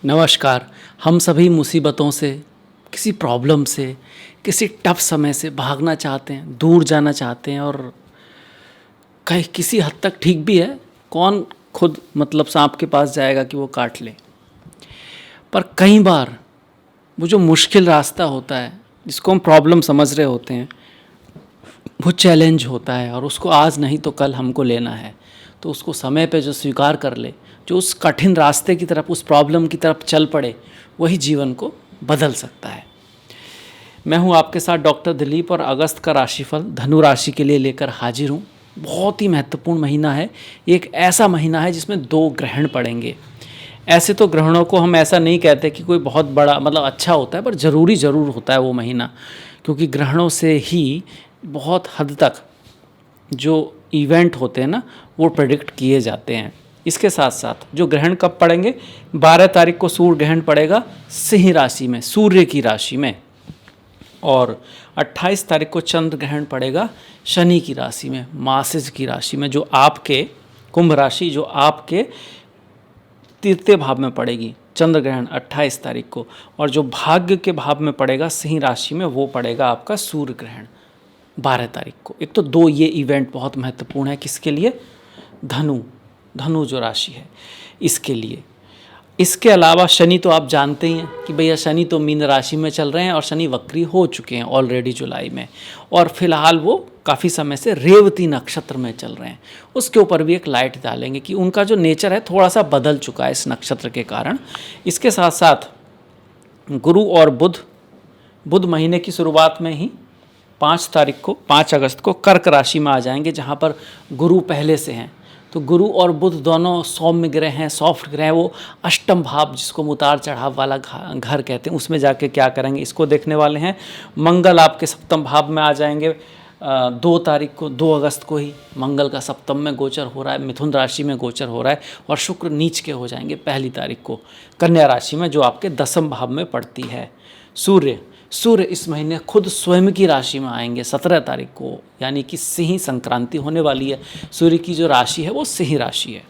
नमस्कार। हम सभी मुसीबतों से, किसी प्रॉब्लम से, किसी टफ समय से भागना चाहते हैं, दूर जाना चाहते हैं और कहीं किसी हद तक ठीक भी है। कौन खुद मतलब सांप के पास जाएगा कि वो काट ले। पर कई बार वो जो मुश्किल रास्ता होता है, जिसको हम प्रॉब्लम समझ रहे होते हैं, वो चैलेंज होता है और उसको आज नहीं तो कल हमको लेना है। तो उसको समय पे जो स्वीकार कर ले, जो उस कठिन रास्ते की तरफ, उस प्रॉब्लम की तरफ चल पड़े, वही जीवन को बदल सकता है। मैं हूं आपके साथ डॉक्टर दिलीप और अगस्त का राशिफल धनु राशि के लिए लेकर हाजिर हूं। बहुत ही महत्वपूर्ण महीना है। एक ऐसा महीना है जिसमें 2 ग्रहण पड़ेंगे। ऐसे तो ग्रहणों को हम ऐसा नहीं कहते कि कोई बहुत बड़ा मतलब अच्छा होता है, पर ज़रूरी ज़रूर होता है वो महीना, क्योंकि ग्रहणों से ही बहुत हद तक जो इवेंट होते हैं ना, वो प्रेडिक्ट किए जाते हैं। इसके साथ साथ जो ग्रहण कब पड़ेंगे, 12 तारीख को सूर्य ग्रहण पड़ेगा सिंह राशि में, सूर्य की राशि में, और 28 तारीख को चंद्र ग्रहण पड़ेगा शनि की राशि में, मासिज की राशि में, जो आपके कुंभ राशि, जो आपके तृतीय भाव में पड़ेगी चंद्र ग्रहण 28 तारीख को। और जो भाग्य के भाव में पड़ेगा सिंह राशि में, वो पड़ेगा आपका सूर्य ग्रहण 12 तारीख को। एक तो 2 ये इवेंट बहुत महत्वपूर्ण है। किसके लिए? धनु जो राशि है, इसके लिए। इसके अलावा शनि तो आप जानते ही हैं कि भैया शनि तो मीन राशि में चल रहे हैं और शनि वक्री हो चुके हैं ऑलरेडी जुलाई में, और फिलहाल वो काफ़ी समय से रेवती नक्षत्र में चल रहे हैं। उसके ऊपर भी एक लाइट डालेंगे कि उनका जो नेचर है थोड़ा सा बदल चुका है इस नक्षत्र के कारण। इसके साथ साथ गुरु और बुध महीने की शुरुआत में ही 5 अगस्त को कर्क राशि में आ जाएंगे, जहाँ पर गुरु पहले से हैं। तो गुरु और बुध दोनों सौम्य ग्रह हैं, सॉफ्ट ग्रह हैं। वो अष्टम भाव, जिसको हम उतार चढ़ाव वाला घर कहते हैं, उसमें जाके क्या करेंगे, इसको देखने वाले हैं। मंगल आपके सप्तम भाव में आ जाएंगे 2 अगस्त को ही मंगल का सप्तम में गोचर हो रहा है, मिथुन राशि में गोचर हो रहा है। और शुक्र नीच के हो जाएंगे 1 तारीख को कन्या राशि में, जो आपके 10वें भाव में पड़ती है। सूर्य इस महीने खुद स्वयं की राशि में आएंगे 17 तारीख को, यानी कि सिंह संक्रांति होने वाली है। सूर्य की जो राशि है वो सिंह राशि है।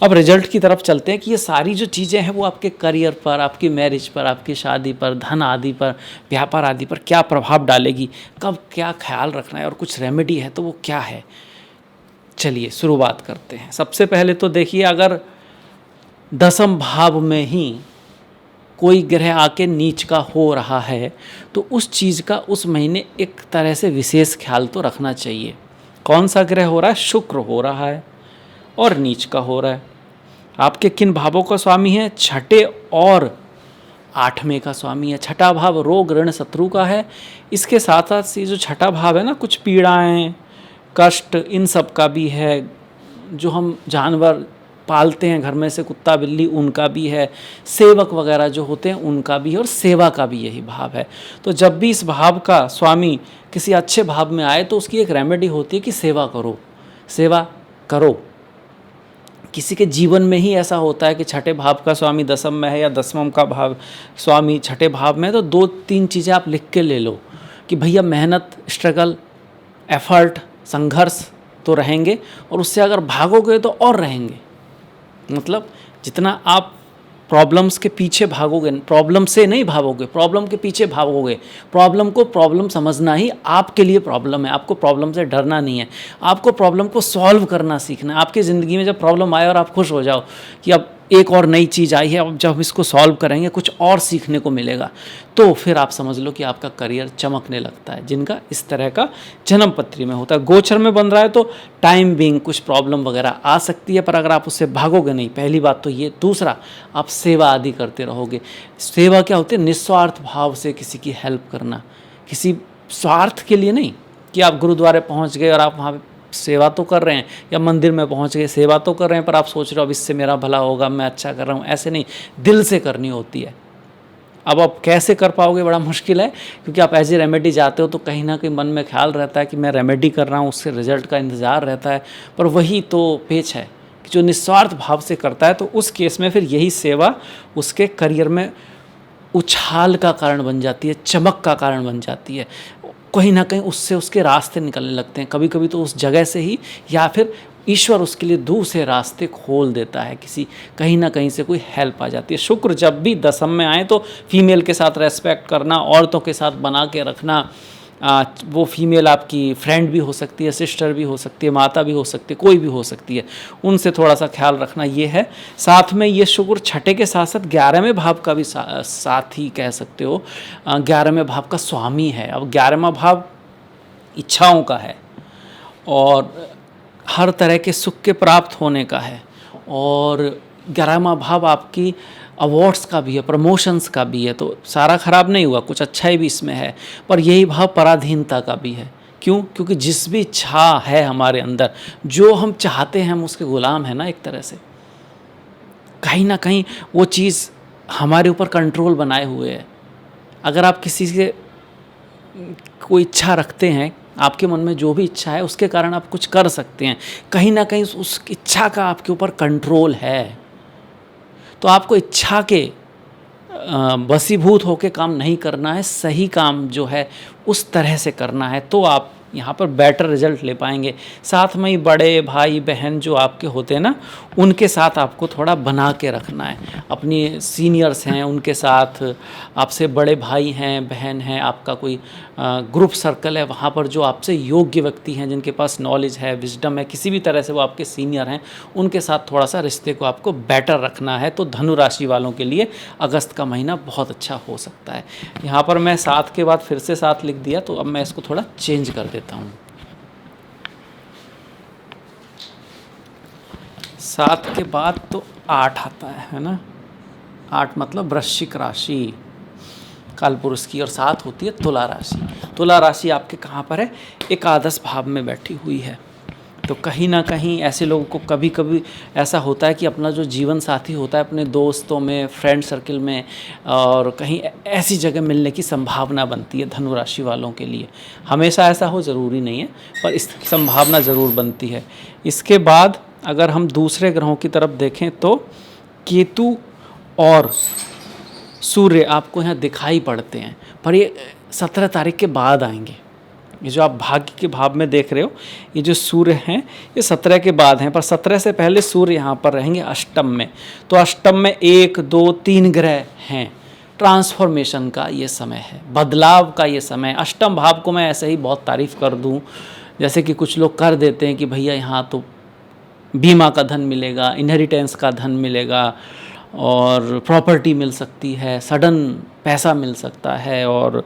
अब रिजल्ट की तरफ चलते हैं कि ये सारी जो चीज़ें हैं वो आपके करियर पर, आपकी मैरिज पर, आपकी शादी पर, धन आदि पर, व्यापार आदि पर क्या प्रभाव डालेगी, कब क्या ख्याल रखना है, और कुछ रेमेडी है तो वो क्या है। चलिए शुरुआत करते हैं। सबसे पहले तो देखिए, अगर 10वें भाव में ही कोई ग्रह आके नीच का हो रहा है तो उस चीज़ का उस महीने एक तरह से विशेष ख्याल तो रखना चाहिए। कौन सा ग्रह हो रहा है? शुक्र हो रहा है और नीच का हो रहा है। आपके किन भावों का स्वामी है? 6ठे और 8वें का स्वामी है। 6ठा भाव रोग ऋण शत्रु का है। इसके साथ साथ ये जो 6ठा भाव है ना, कुछ पीड़ाएं, कष्ट, इन सब का भी है। जो हम जानवर पालते हैं घर में से, कुत्ता बिल्ली, उनका भी है। सेवक वगैरह जो होते हैं उनका भी है, और सेवा का भी यही भाव है। तो जब भी इस भाव का स्वामी किसी अच्छे भाव में आए तो उसकी एक रेमेडी होती है कि सेवा करो। किसी के जीवन में ही ऐसा होता है कि 6ठे भाव का स्वामी 10वें में है, या 10वें का भाव स्वामी 6ठे भाव में है, तो 2-3 चीज़ें आप लिख के ले लो कि भैया मेहनत, स्ट्रगल, एफर्ट, संघर्ष तो रहेंगे, और उससे अगर भागोगे तो और रहेंगे। मतलब जितना आप प्रॉब्लम्स के पीछे भागोगे, प्रॉब्लम से नहीं भागोगे, प्रॉब्लम के पीछे भागोगे। प्रॉब्लम को प्रॉब्लम समझना ही आपके लिए प्रॉब्लम है। आपको प्रॉब्लम से डरना नहीं है, आपको प्रॉब्लम को सॉल्व करना सीखना है। आपकी ज़िंदगी में जब प्रॉब्लम आए और आप खुश हो जाओ कि अब एक और नई चीज़ आई है, अब जब हम इसको सॉल्व करेंगे कुछ और सीखने को मिलेगा, तो फिर आप समझ लो कि आपका करियर चमकने लगता है। जिनका इस तरह का जन्म पत्री में होता है, गोचर में बन रहा है, तो टाइम बिंग कुछ प्रॉब्लम वगैरह आ सकती है, पर अगर आप उससे भागोगे नहीं, पहली बात तो ये। दूसरा, आप सेवा आदि करते रहोगे। सेवा क्या होती है? निस्वार्थ भाव से किसी की हेल्प करना, किसी स्वार्थ के लिए नहीं कि आप गुरुद्वारे पहुंच गए और आप वहाँ पे सेवा तो कर रहे हैं, या मंदिर में पहुंच गए सेवा तो कर रहे हैं, पर आप सोच रहे हो अब इससे मेरा भला होगा, मैं अच्छा कर रहा हूँ। ऐसे नहीं, दिल से करनी होती है। अब आप कैसे कर पाओगे, बड़ा मुश्किल है, क्योंकि आप एज ए रेमेडी जाते हो तो कहीं ना कहीं मन में ख्याल रहता है कि मैं रेमेडी कर रहा हूँ, उससे रिजल्ट का इंतज़ार रहता है। पर वही तो पेच है कि जो निस्वार्थ भाव से करता है, तो उस केस में फिर यही सेवा उसके करियर में उछाल का कारण बन जाती है, चमक का कारण बन जाती है। कहीं ना कहीं उससे उसके रास्ते निकलने लगते हैं। कभी कभी तो उस जगह से ही, या फिर ईश्वर उसके लिए दूर से रास्ते खोल देता है, कहीं ना कहीं से कोई हेल्प आ जाती है। शुक्र जब भी दशम में आए तो फीमेल के साथ रेस्पेक्ट करना, औरतों के साथ बना के रखना। वो फीमेल आपकी फ्रेंड भी हो सकती है, सिस्टर भी हो सकती है, माता भी हो सकती है, कोई भी हो सकती है, उनसे थोड़ा सा ख्याल रखना ये है। साथ में ये शुक्र छठे के साथ साथ 11वें भाव का भी साथ ही कह सकते हो, 11वें भाव का स्वामी है। अब 11वां भाव इच्छाओं का है और हर तरह के सुख के प्राप्त होने का है, और 11वां भाव आपकी अवार्ड्स का भी है, प्रमोशंस का भी है। तो सारा खराब नहीं हुआ, कुछ अच्छाई भी इसमें है, पर यही भाव पराधीनता का भी है। क्यों? क्योंकि जिस भी इच्छा है हमारे अंदर, जो हम चाहते हैं हम उसके गुलाम हैं ना, एक तरह से कहीं ना कहीं वो चीज़ हमारे ऊपर कंट्रोल बनाए हुए है। अगर आप किसी से कोई इच्छा रखते हैं, आपके मन में जो भी इच्छा है उसके कारण आप कुछ कर सकते हैं, कहीं ना कहीं उस इच्छा का आपके ऊपर कंट्रोल है। तो आपको इच्छा के वशीभूत होकर काम नहीं करना है, सही काम जो है उस तरह से करना है, तो आप यहाँ पर बेटर रिजल्ट ले पाएंगे। साथ में ही बड़े भाई बहन जो आपके होते हैं ना, उनके साथ आपको थोड़ा बना के रखना है। अपनी सीनियर्स हैं उनके साथ, आपसे बड़े भाई हैं बहन हैं, आपका कोई ग्रुप सर्कल है, वहाँ पर जो आपसे योग्य व्यक्ति हैं, जिनके पास नॉलेज है, विजडम है, किसी भी तरह से वो आपके सीनियर हैं, उनके साथ थोड़ा सा रिश्ते को आपको बेटर रखना है। तो धनु राशि वालों के लिए अगस्त का महीना बहुत अच्छा हो सकता है। यहाँ पर मैं 7 के बाद फिर से 7 लिख दिया, तो अब मैं इसको थोड़ा चेंज कर देता हूँ। 7 के बाद तो 8 आता है ना, 8 मतलब वृश्चिक राशि कालपुरुष की, और 7 होती है तुला राशि। तुला राशि आपके कहाँ पर है? एकादश भाव में बैठी हुई है। तो कहीं ना कहीं ऐसे लोगों को कभी कभी ऐसा होता है कि अपना जो जीवन साथी होता है अपने दोस्तों में, फ्रेंड सर्किल में, और कहीं ऐसी जगह मिलने की संभावना बनती है धनु राशि वालों के लिए। हमेशा ऐसा हो ज़रूरी नहीं है, पर इसकी संभावना ज़रूर बनती है। इसके बाद अगर हम दूसरे ग्रहों की तरफ देखें तो केतु और सूर्य आपको यहाँ दिखाई पड़ते हैं, पर ये 17 तारीख के बाद आएंगे। ये जो आप भाग्य के भाव में देख रहे हो, ये जो सूर्य हैं ये 17 के बाद हैं, पर 17 से पहले सूर्य यहाँ पर रहेंगे अष्टम में। तो अष्टम में 1, 2, 3 ग्रह हैं। ट्रांसफॉर्मेशन का ये समय है, बदलाव का ये समय। अष्टम भाव को मैं ऐसे ही बहुत तारीफ़ कर दूँ, जैसे कि कुछ लोग कर देते हैं कि भैया यहाँ तो बीमा का धन मिलेगा, इनहेरिटेंस का धन मिलेगा, और प्रॉपर्टी मिल सकती है, सडन पैसा मिल सकता है, और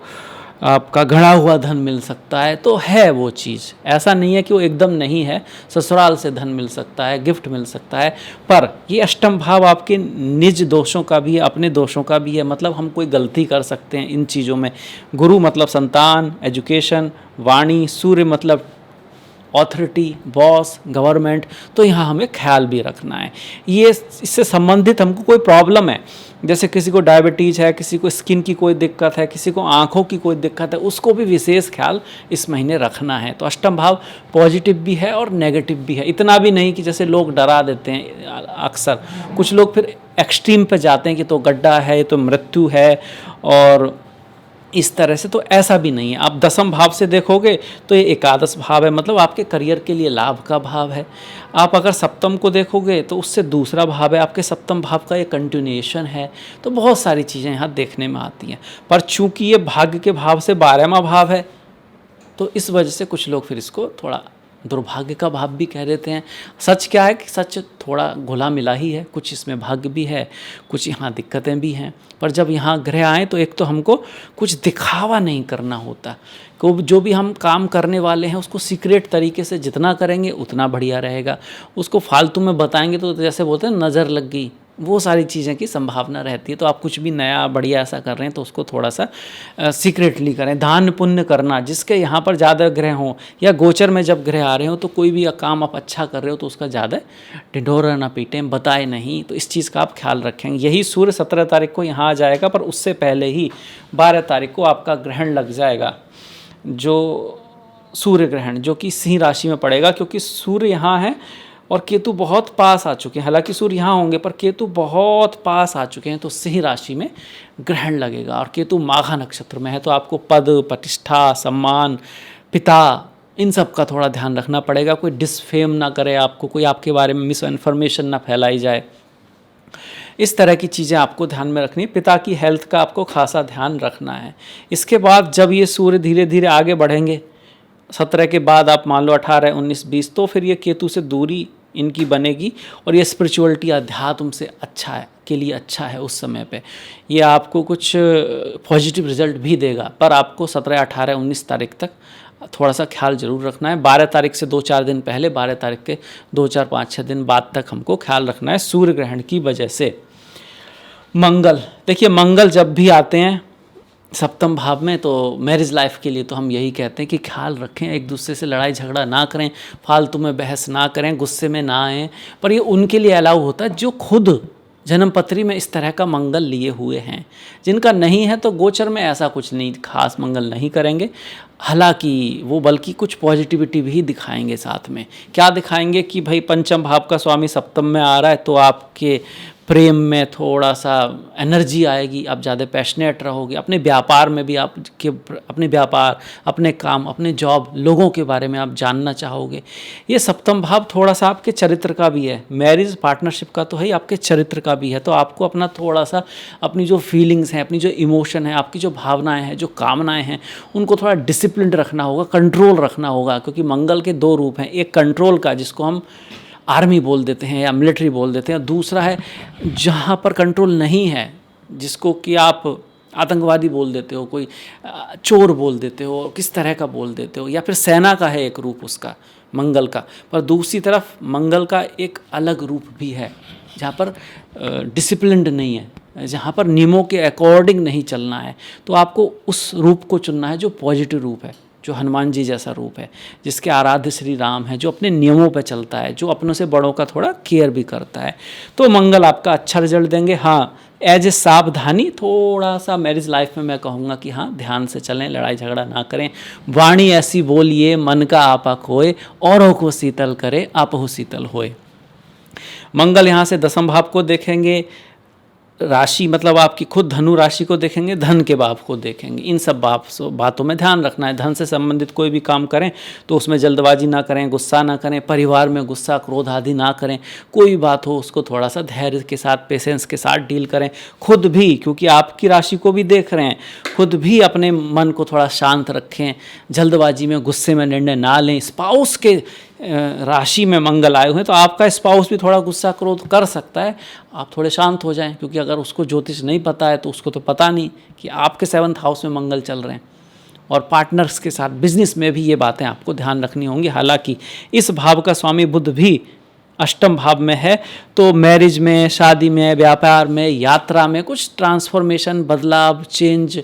आपका गढ़ा हुआ धन मिल सकता है। तो है वो चीज़, ऐसा नहीं है कि वो एकदम नहीं है। ससुराल से धन मिल सकता है, गिफ्ट मिल सकता है, पर ये अष्टम भाव आपके निज दोषों का भी है, अपने दोषों का भी है। मतलब हम कोई गलती कर सकते हैं इन चीज़ों में। गुरु मतलब संतान, एजुकेशन, वाणी, सूर्य मतलब ऑथोरिटी, बॉस, गवर्नमेंट। तो यहाँ हमें ख्याल भी रखना है। ये इससे संबंधित हमको कोई प्रॉब्लम है, जैसे किसी को डायबिटीज़ है, किसी को स्किन की कोई दिक्कत है, किसी को आँखों की कोई दिक्कत है, उसको भी विशेष ख्याल इस महीने रखना है। तो अष्टम भाव पॉजिटिव भी है और नेगेटिव भी है। इतना भी नहीं कि जैसे लोग डरा देते हैं, अक्सर कुछ लोग फिर एक्सट्रीम पे जाते हैं कि तो गड्ढा है, तो मृत्यु है, और इस तरह से। तो ऐसा भी नहीं है। आप दसम भाव से देखोगे तो ये एकादश भाव है, मतलब आपके करियर के लिए लाभ का भाव है। आप अगर सप्तम को देखोगे तो उससे दूसरा भाव है, आपके सप्तम भाव का ये कंटिन्यूएशन है। तो बहुत सारी चीज़ें यहाँ देखने में आती हैं, पर चूंकि ये भाग्य के भाव से 12वां भाव है, तो इस वजह से कुछ लोग फिर इसको थोड़ा दुर्भाग्य का भाव भी कह देते हैं। सच क्या है कि सच थोड़ा घुला मिला ही है, कुछ इसमें भाग्य भी है, कुछ यहाँ दिक्कतें भी हैं। पर जब यहाँ ग्रह आए तो एक तो हमको कुछ दिखावा नहीं करना होता, को जो भी हम काम करने वाले हैं उसको सीक्रेट तरीके से जितना करेंगे उतना बढ़िया रहेगा। उसको फालतू में बताएंगे तो जैसे बोलते हैं नज़र लग गई, वो सारी चीज़ें की संभावना रहती है। तो आप कुछ भी नया बढ़िया ऐसा कर रहे हैं तो उसको थोड़ा सा सीक्रेटली करें। दान पुण्य करना, जिसके यहाँ पर ज़्यादा ग्रह हों या गोचर में जब ग्रह आ रहे हो, तो कोई भी काम आप अच्छा कर रहे हो तो उसका ज़्यादा ढिंढोरा ना पीटें, बताए नहीं। तो इस चीज़ का आप ख्याल रखेंगे। यही सूर्य 17 तारीख को यहाँ आ जाएगा, पर उससे पहले ही 12 तारीख को आपका ग्रहण लग जाएगा, जो सूर्य ग्रहण, जो कि सिंह राशि में पड़ेगा। क्योंकि सूर्य यहाँ है और केतु बहुत पास आ चुके हैं। हालांकि सूर्य यहाँ होंगे पर केतु बहुत पास आ चुके हैं, तो सिंह राशि में ग्रहण लगेगा। और केतु माघा नक्षत्र में है, तो आपको पद, प्रतिष्ठा, सम्मान, पिता, इन सब का थोड़ा ध्यान रखना पड़ेगा। कोई डिसफेम ना करे आपको, कोई आपके बारे में मिस इन्फॉर्मेशन ना फैलाई जाए, इस तरह की चीज़ें आपको ध्यान में रखनी है। पिता की हेल्थ का आपको खासा ध्यान रखना है। इसके बाद जब ये सूर्य धीरे धीरे आगे बढ़ेंगे, 17 के बाद आप मान लो 18, 19, 20, तो फिर ये केतु से दूरी इनकी बनेगी और ये स्पिरिचुअलिटी, अध्यात्म से अच्छा है, के लिए अच्छा है। उस समय पे ये आपको कुछ पॉजिटिव रिजल्ट भी देगा, पर आपको 17, 18, 19 तारीख तक थोड़ा सा ख्याल जरूर रखना है। 12 तारीख से 2-4 दिन पहले, 12 तारीख के 2-4, 5-6 दिन बाद तक हमको ख्याल रखना है सूर्य ग्रहण की वजह से। मंगल, देखिए मंगल जब भी आते हैं सप्तम भाव में, तो मैरिज लाइफ के लिए तो हम यही कहते हैं कि ख्याल रखें, एक दूसरे से लड़ाई झगड़ा ना करें, फालतू में बहस ना करें, गुस्से में ना आएँ। पर ये उनके लिए अलाउ होता है जो खुद जन्मपत्री में इस तरह का मंगल लिए हुए हैं। जिनका नहीं है तो गोचर में ऐसा कुछ नहीं खास मंगल नहीं करेंगे, हालांकि वो बल्कि कुछ पॉजिटिविटी भी दिखाएंगे साथ में। क्या दिखाएंगे कि भाई पंचम भाव का स्वामी सप्तम में आ रहा है तो आपके प्रेम में थोड़ा सा एनर्जी आएगी, आप ज़्यादा पैशनेट रहोगे। अपने व्यापार में भी अपने व्यापार, अपने काम, अपने जॉब, लोगों के बारे में आप जानना चाहोगे। ये सप्तम भाव थोड़ा सा आपके चरित्र का भी है, मैरिज पार्टनरशिप का तो है ही, आपके चरित्र का भी है। तो आपको अपना थोड़ा सा अपनी जो फीलिंग्स हैं, अपनी जो इमोशन है, आपकी जो भावनाएँ हैं, जो कामनाएँ हैं, उनको थोड़ा डिसिप्लिन रखना होगा, कंट्रोल रखना होगा। क्योंकि मंगल के 2 रूप हैं, एक कंट्रोल का जिसको हम आर्मी बोल देते हैं या मिलिट्री बोल देते हैं, दूसरा है जहाँ पर कंट्रोल नहीं है, जिसको कि आप आतंकवादी बोल देते हो, कोई चोर बोल देते हो, किस तरह का बोल देते हो, या फिर सेना का है एक रूप उसका मंगल का। पर दूसरी तरफ मंगल का एक अलग रूप भी है जहाँ पर डिसिप्लिन्ड नहीं है, जहाँ पर नियमों के अकॉर्डिंग नहीं चलना है। तो आपको उस रूप को चुनना है जो पॉजिटिव रूप है, जो हनुमान जी जैसा रूप है, जिसके आराध्य श्री राम है, जो अपने नियमों पर चलता है, जो अपनों से बड़ों का थोड़ा केयर भी करता है। तो मंगल आपका अच्छा रिजल्ट देंगे। हाँ, एज ए सावधानी थोड़ा सा मैरिज लाइफ में मैं कहूँगा कि हाँ ध्यान से चलें, लड़ाई झगड़ा ना करें, वाणी ऐसी बोलिए मन का आपा खोए, औरों को शीतल करे आपहु शीतल होए। मंगल यहाँ से 10वें भाव को देखेंगे, राशि मतलब आपकी खुद धनु राशि को देखेंगे, धन के भाव को देखेंगे। इन सब बातों में ध्यान रखना है। धन से संबंधित कोई भी काम करें तो उसमें जल्दबाजी ना करें, गुस्सा ना करें, परिवार में गुस्सा क्रोध आदि ना करें। कोई बात हो उसको थोड़ा सा धैर्य के साथ, पेशेंस के साथ डील करें। खुद भी, क्योंकि आपकी राशि को भी देख रहे हैं, खुद भी अपने मन को थोड़ा शांत रखें, जल्दबाजी में गुस्से में निर्णय ना लें। स्पाउस के राशि में मंगल आए हुए हैं तो आपका स्पाउस भी थोड़ा गुस्सा क्रोध कर सकता है, आप थोड़े शांत हो जाएं। क्योंकि अगर उसको ज्योतिष नहीं पता है तो उसको तो पता नहीं कि आपके 7th हाउस में मंगल चल रहे हैं। और पार्टनर्स के साथ बिजनेस में भी ये बातें आपको ध्यान रखनी होंगी। हालांकि इस भाव का स्वामी बुध भी 8वें भाव में है, तो मैरिज में, शादी में, व्यापार में, यात्रा में कुछ ट्रांसफॉर्मेशन, बदलाव, चेंज,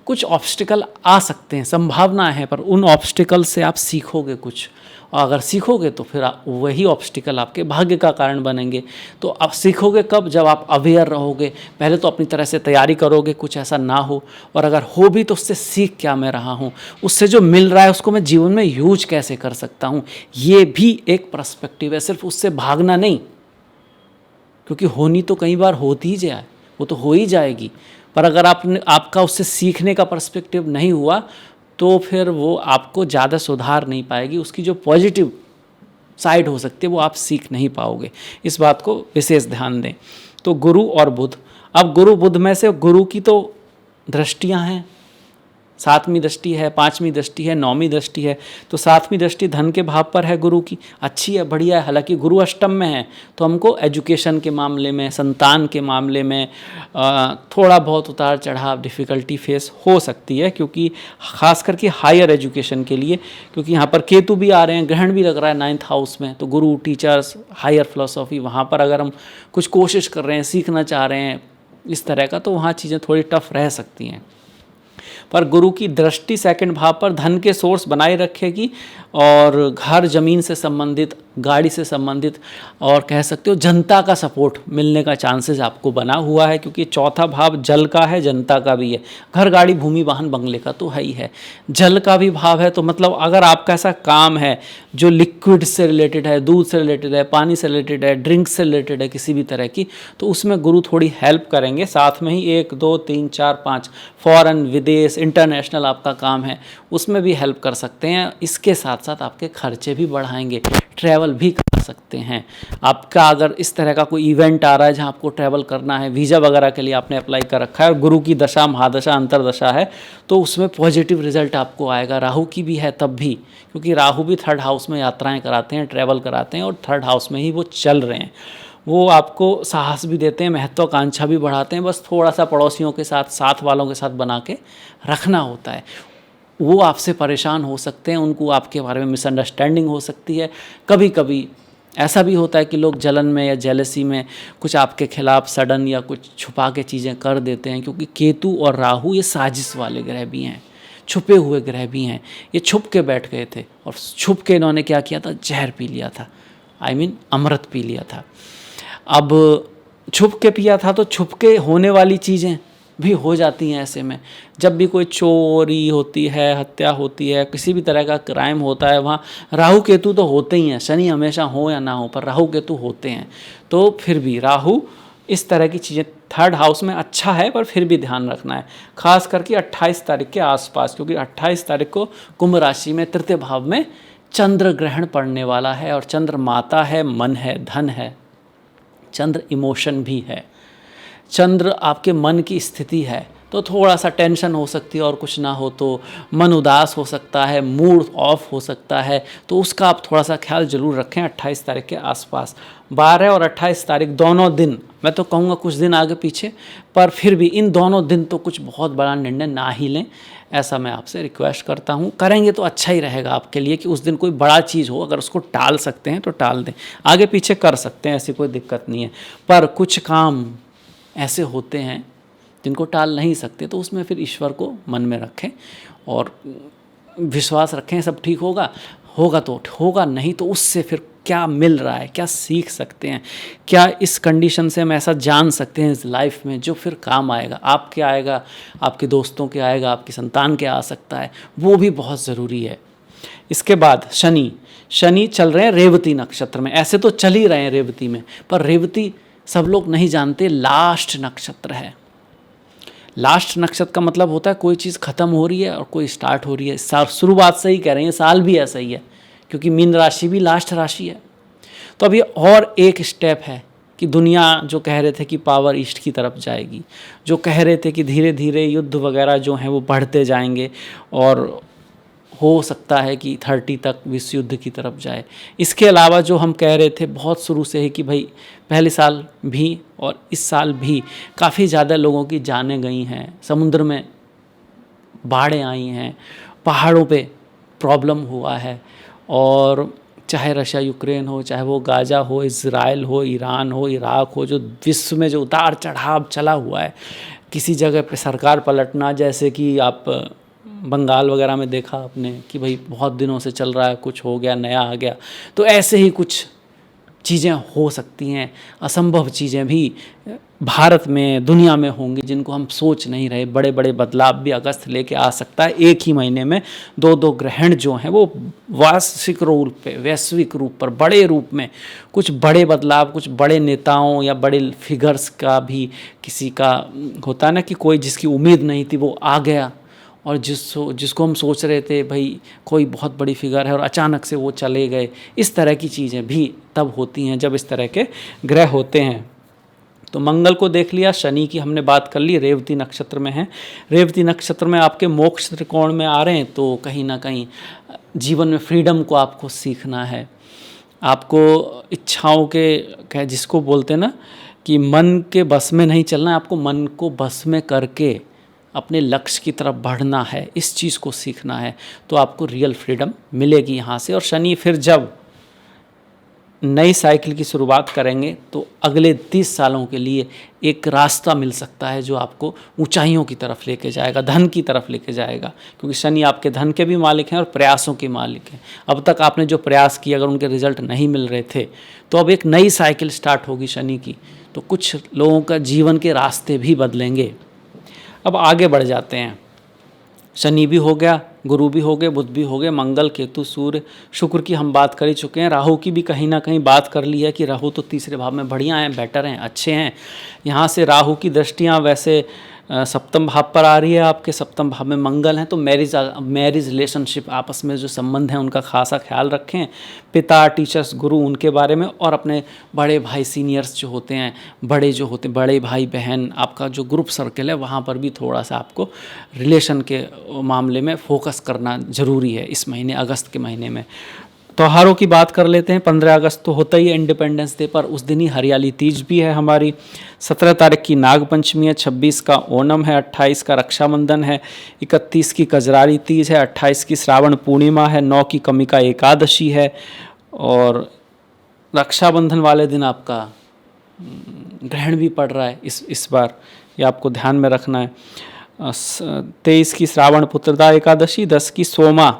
कुछ ऑब्स्टिकल आ सकते हैं, संभावना है। पर उन ऑब्स्टिकल से आप सीखोगे कुछ, और अगर सीखोगे तो फिर वही ऑब्स्टिकल आपके भाग्य का कारण बनेंगे। तो आप सीखोगे कब? जब आप अवेयर रहोगे। पहले तो अपनी तरह से तैयारी करोगे कुछ ऐसा ना हो, और अगर हो भी तो उससे सीख क्या मैं रहा हूँ, उससे जो मिल रहा है उसको मैं जीवन में यूज कैसे कर सकता हूँ, ये भी एक पर्सपेक्टिव है। सिर्फ उससे भागना नहीं, क्योंकि होनी तो कई बार होती ही जाए, वो तो हो ही जाएगी। पर अगर आपका उससे सीखने का पर्सपेक्टिव नहीं हुआ तो फिर वो आपको ज़्यादा सुधार नहीं पाएगी। उसकी जो पॉजिटिव साइड हो सकती है वो आप सीख नहीं पाओगे। इस बात को विशेष ध्यान दें। तो गुरु और बुध, अब गुरु बुध में से गुरु की तो दृष्टियां हैं, 7वीं दृष्टि है, 5वीं दृष्टि है, 9वीं दृष्टि है। तो 7वीं दृष्टि धन के भाव पर है गुरु की, अच्छी है, बढ़िया है। हालांकि गुरु अष्टम में है तो हमको एजुकेशन के मामले में, संतान के मामले में थोड़ा बहुत उतार चढ़ाव, डिफ़िकल्टी फेस हो सकती है। क्योंकि खास करके हायर एजुकेशन के लिए, क्योंकि यहाँ पर केतु भी आ रहे हैं, ग्रहण भी लग रहा है 9th हाउस में। तो गुरु, टीचर्स, हायर फिलोसॉफी, वहाँ पर अगर हम कुछ कोशिश कर रहे हैं, सीखना चाह रहे हैं इस तरह का, तो वहाँ चीज़ें थोड़ी टफ रह सकती हैं। पर गुरु की दृष्टि 2nd भाव पर धन के सोर्स बनाए रखेगी, और घर जमीन से संबंधित, गाड़ी से संबंधित, और कह सकते हो जनता का सपोर्ट मिलने का चांसेस आपको बना हुआ है। क्योंकि 4था भाव जल का है, जनता का भी है। घर, गाड़ी, भूमि, वाहन, बंगले का तो है ही है, जल का भी भाव है। तो मतलब अगर आपका ऐसा काम है जो लिक्विड से रिलेटेड है, दूध से रिलेटेड है, पानी से रिलेटेड है, ड्रिंक से रिलेटेड है, किसी भी तरह की, तो उसमें गुरु थोड़ी हेल्प करेंगे। साथ में ही 1, 2, 3, 4, 5 फॉरेन, विदेश विदेश इंटरनेशनल आपका काम है उसमें भी हेल्प कर सकते हैं। इसके साथ साथ आपके खर्चे भी बढ़ाएंगे, ट्रैवल भी कर सकते हैं। आपका अगर इस तरह का कोई इवेंट आ रहा है जहां आपको ट्रैवल करना है, वीज़ा वगैरह के लिए आपने अप्लाई कर रखा है और गुरु की दशा, महादशा, अंतरदशा है, तो उसमें पॉजिटिव रिजल्ट आपको आएगा। राहु की भी है तब भी, क्योंकि राहु भी 3rd हाउस में यात्राएं कराते हैं, ट्रैवल कराते हैं, और 3rd हाउस में ही वो चल रहे हैं। वो आपको साहस भी देते हैं, महत्वाकांक्षा भी बढ़ाते हैं, बस थोड़ा सा पड़ोसियों के साथ, साथ वालों के साथ बना के रखना होता है। वो आपसे परेशान हो सकते हैं, उनको आपके बारे में मिसअंडरस्टैंडिंग हो सकती है। कभी कभी ऐसा भी होता है कि लोग जलन में या जेलसी में कुछ आपके खिलाफ सडन या कुछ छुपा के चीज़ें कर देते हैं, क्योंकि केतु और राहु ये साजिश वाले ग्रह भी हैं, छुपे हुए ग्रह भी हैं। ये छुप के बैठ गए थे और छुप के इन्होंने क्या किया था, जहर पी लिया था, अमृत पी लिया था। अब छुप के पिया था तो छुप के होने वाली चीज़ें भी हो जाती हैं। ऐसे में जब भी कोई चोरी होती है, हत्या होती है, किसी भी तरह का क्राइम होता है, वहाँ राहु केतु तो होते ही हैं। शनि हमेशा हो या ना हो, पर राहु केतु होते हैं। तो फिर भी राहु इस तरह की चीज़ें 3rd हाउस में अच्छा है, पर फिर भी ध्यान रखना है, खास करके 28 तारीख के आसपास, क्योंकि 28 तारीख को कुंभ राशि में 3य भाव में चंद्र ग्रहण पड़ने वाला है। और चंद्र माता है, मन है, धन है, चंद्र इमोशन भी है, चंद्र आपके मन की स्थिति है। तो थोड़ा सा टेंशन हो सकती है, और कुछ ना हो तो मन उदास हो सकता है, मूड ऑफ हो सकता है, तो उसका आप थोड़ा सा ख्याल ज़रूर रखें 28 तारीख के आसपास। 12 और 28 तारीख दोनों दिन, मैं तो कहूँगा कुछ दिन आगे पीछे, पर फिर भी इन दोनों दिन तो कुछ बहुत बड़ा निर्णय ना ही लें, ऐसा मैं आपसे रिक्वेस्ट करता हूँ। करेंगे तो अच्छा ही रहेगा आपके लिए, कि उस दिन कोई बड़ा चीज़ हो, अगर उसको टाल सकते हैं तो टाल दें, आगे पीछे कर सकते हैं, ऐसी कोई दिक्कत नहीं है। पर कुछ काम ऐसे होते हैं जिनको टाल नहीं सकते, तो उसमें फिर ईश्वर को मन में रखें और विश्वास रखें, सब ठीक होगा। होगा तो होगा, नहीं तो उससे फिर क्या मिल रहा है, क्या सीख सकते हैं, क्या इस कंडीशन से हम ऐसा जान सकते हैं इस लाइफ में जो फिर काम आएगा, आपके आएगा, आपके दोस्तों के आएगा, आपकी संतान के आ सकता है, वो भी बहुत ज़रूरी है। इसके बाद शनि चल रहे हैं रेवती नक्षत्र में। ऐसे तो चल ही रहे हैं रेवती में, पर रेवती सब लोग नहीं जानते लास्ट नक्षत्र है। लास्ट नक्षत्र का मतलब होता है कोई चीज़ खत्म हो रही है और कोई स्टार्ट हो रही है। शुरुआत से ही कह रहे हैं, साल भी ऐसा ही है, क्योंकि मीन राशि भी लास्ट राशि है। तो अब ये और एक स्टेप है कि दुनिया जो कह रहे थे कि पावर ईस्ट की तरफ जाएगी, जो कह रहे थे कि धीरे धीरे युद्ध वगैरह जो हैं वो बढ़ते जाएंगे, और हो सकता है कि 30 तक विश्व युद्ध की तरफ जाए। इसके अलावा जो हम कह रहे थे बहुत शुरू से ही कि भाई पहले साल भी और इस साल भी काफ़ी ज़्यादा लोगों की जानें गई हैं, समुद्र में बाढ़ें आई हैं, पहाड़ों पे प्रॉब्लम हुआ है, और चाहे रशिया यूक्रेन हो, चाहे वो गाज़ा हो, इज़राइल हो, ईरान हो, इराक हो, जो विश्व में जो उतार चढ़ाव चला हुआ है, किसी जगह पे सरकार पलटना, जैसे कि आप बंगाल वगैरह में देखा आपने कि भाई बहुत दिनों से चल रहा है, कुछ हो गया, नया आ गया, तो ऐसे ही कुछ चीज़ें हो सकती हैं। असंभव चीज़ें भी भारत में, दुनिया में होंगी जिनको हम सोच नहीं रहे। बड़े बड़े बदलाव भी अगस्त लेके आ सकता है। एक ही महीने में 2-2 ग्रहण जो हैं वो वैश्विक रूप पर बड़े रूप में कुछ बड़े बदलाव, कुछ बड़े नेताओं या बड़े फिगर्स का भी, किसी का होता है ना कि कोई जिसकी उम्मीद नहीं थी वो आ गया, और जिसको हम सोच रहे थे भाई कोई बहुत बड़ी फिगर है और अचानक से वो चले गए। इस तरह की चीज़ें भी तब होती हैं जब इस तरह के ग्रह होते हैं। तो मंगल को देख लिया, शनि की हमने बात कर ली, रेवती नक्षत्र में है। रेवती नक्षत्र में आपके मोक्ष त्रिकोण में आ रहे हैं, तो कहीं ना कहीं जीवन में फ्रीडम को आपको सीखना है। आपको इच्छाओं के जिसको बोलते हैं ना कि मन के बस में नहीं चलना है, आपको मन को बस में करके अपने लक्ष्य की तरफ बढ़ना है, इस चीज़ को सीखना है, तो आपको रियल फ्रीडम मिलेगी यहाँ से। और शनि फिर जब नई साइकिल की शुरुआत करेंगे तो अगले 30 सालों के लिए एक रास्ता मिल सकता है जो आपको ऊंचाइयों की तरफ लेके जाएगा, धन की तरफ लेके जाएगा, क्योंकि शनि आपके धन के भी मालिक हैं और प्रयासों के मालिक हैं। अब तक आपने जो प्रयास किए, अगर उनके रिजल्ट नहीं मिल रहे थे, तो अब एक नई साइकिल स्टार्ट होगी शनि की, तो कुछ लोगों का जीवन के रास्ते भी बदलेंगे। अब आगे बढ़ जाते हैं। शनि भी हो गया, गुरु भी हो गए, बुध भी हो गए, मंगल, केतु, सूर्य, शुक्र की हम बात कर ही चुके हैं। राहु की भी कहीं ना कहीं बात कर ली है कि राहु तो तीसरे भाव में बढ़िया हैं, बेटर हैं, अच्छे हैं। यहाँ से राहु की दृष्टियाँ वैसे सप्तम भाव पर आ रही है, आपके सप्तम भाव में मंगल हैं, तो मैरिज रिलेशनशिप, आपस में जो संबंध हैं उनका खासा ख्याल रखें। पिता, टीचर्स, गुरु, उनके बारे में, और अपने बड़े भाई सीनियर्स जो होते हैं, बड़े भाई बहन, आपका जो ग्रुप सर्कल है वहाँ पर भी थोड़ा सा आपको रिलेशन के मामले में फोकस करना ज़रूरी है इस महीने, अगस्त के महीने में। त्योहारों की बात कर लेते हैं। 15 अगस्त तो होता ही है इंडिपेंडेंस डे पर, उस दिन ही हरियाली तीज भी है हमारी। 17 तारीख की नाग पंचमी है, 26 का ओणम है, 28 का रक्षाबंधन है, 31 की कजरारी तीज है, 28 की श्रावण पूर्णिमा है, 9 की कमिका एकादशी है, और रक्षाबंधन वाले दिन आपका ग्रहण भी पड़ रहा है इस बार, ये आपको ध्यान में रखना है। 23 की श्रावण पुत्रदा एकादशी, 10 की सोमा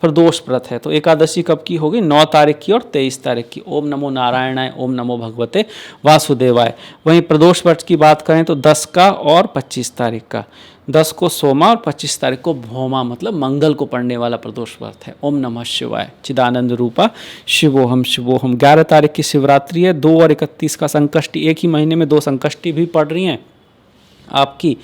प्रदोष व्रत है। तो एकादशी कब की होगी? 9 तारीख की और 23 तारीख की। ओम नमो नारायणाय, ओम नमो भगवते वासुदेवाय। वहीं प्रदोष व्रत की बात करें तो 10 का और 25 तारीख का। 10 को सोमा और 25 तारीख को भौमा, मतलब मंगल को पड़ने वाला प्रदोष व्रत है। ओम नमः शिवाय, चिदानंद रूपा शिवोहम शिवोहम। 11 तारीख की शिवरात्रि है, 2 और 31 का संकष्टी, एक ही महीने में 2 संकष्टी भी पड़ रही हैं आपकी।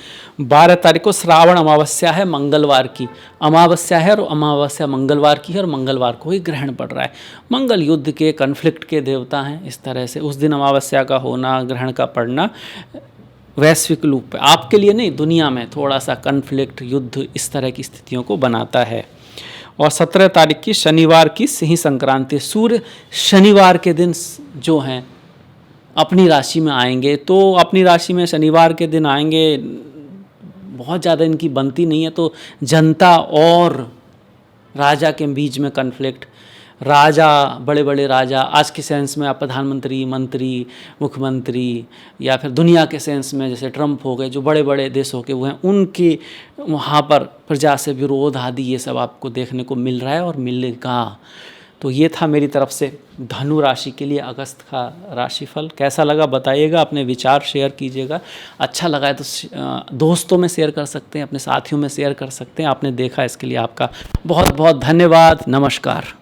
12 तारीख को श्रावण अमावस्या है, मंगलवार की अमावस्या है, और अमावस्या मंगलवार की है, और मंगलवार को ही ग्रहण पड़ रहा है। मंगल युद्ध के, कन्फ्लिक्ट के देवता हैं, इस तरह से उस दिन अमावस्या का होना, ग्रहण का पड़ना वैश्विक रूप पे, आपके लिए नहीं, दुनिया में थोड़ा सा कन्फ्लिक्ट, युद्ध, इस तरह की स्थितियों को बनाता है। और 17 तारीख की शनिवार की सिंह संक्रांति। सूर्य शनिवार के दिन जो हैं अपनी राशि में आएंगे, तो अपनी राशि में शनिवार के दिन आएंगे, बहुत ज़्यादा इनकी बनती नहीं है, तो जनता और राजा के बीच में कन्फ्लिक्ट, राजा, बड़े बड़े राजा, आज के सेंस में आप प्रधानमंत्री, मंत्री, मुख्यमंत्री, या फिर दुनिया के सेंस में जैसे ट्रम्प हो गए, जो बड़े बड़े देशों के वो हैं, उनके वहाँ पर प्रजा से विरोध आदि ये सब आपको देखने को मिल रहा है और मिलेगा। तो ये था मेरी तरफ से धनु राशि के लिए अगस्त का राशिफल। कैसा लगा बताइएगा, अपने विचार शेयर कीजिएगा। अच्छा लगा है तो दोस्तों में शेयर कर सकते हैं, अपने साथियों में शेयर कर सकते हैं। आपने देखा, इसके लिए आपका बहुत बहुत धन्यवाद। नमस्कार।